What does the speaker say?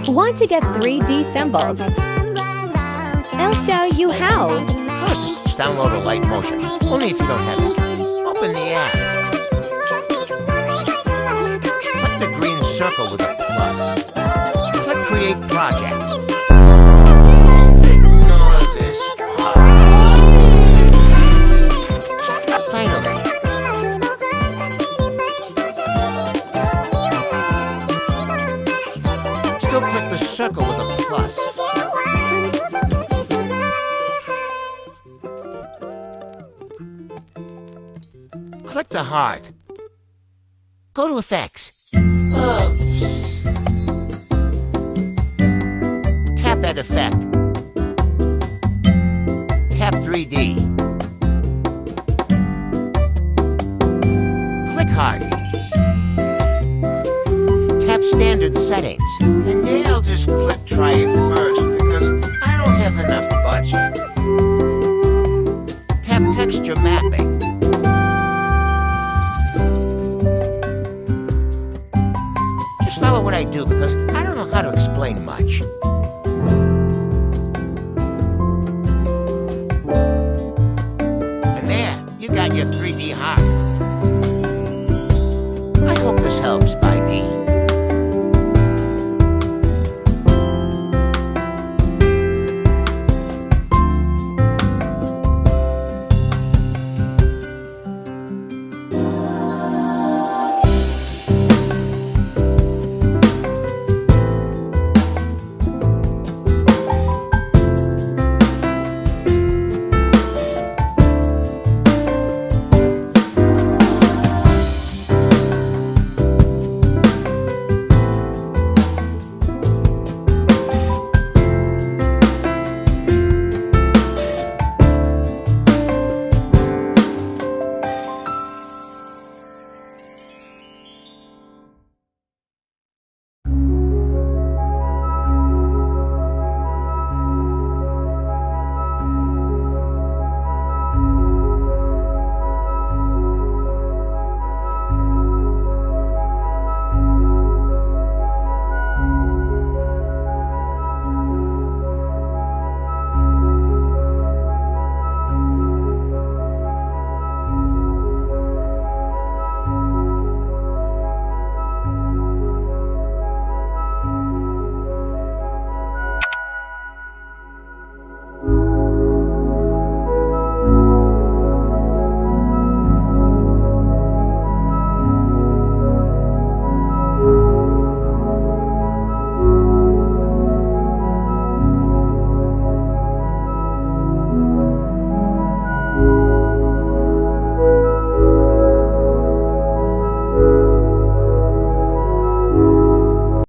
Want to get 3D symbols? I'll show you how. First, just download a Light Motion. Only if you don't have it. Open the app. Click the green circle with a plus. Click Create Project. Just ignore this part. Finally, still click the circle with a plus. Click the heart. Go to Effects. Tap Add Effect. Tap 3D. Click Heart. Tap Standard Settings. And now I'll just click Try It First because I don't have enough budget. Tap Texture Mapping. Just follow what I do because I don't know how to explain much. And there, you got your 3D heart. I hope this helps.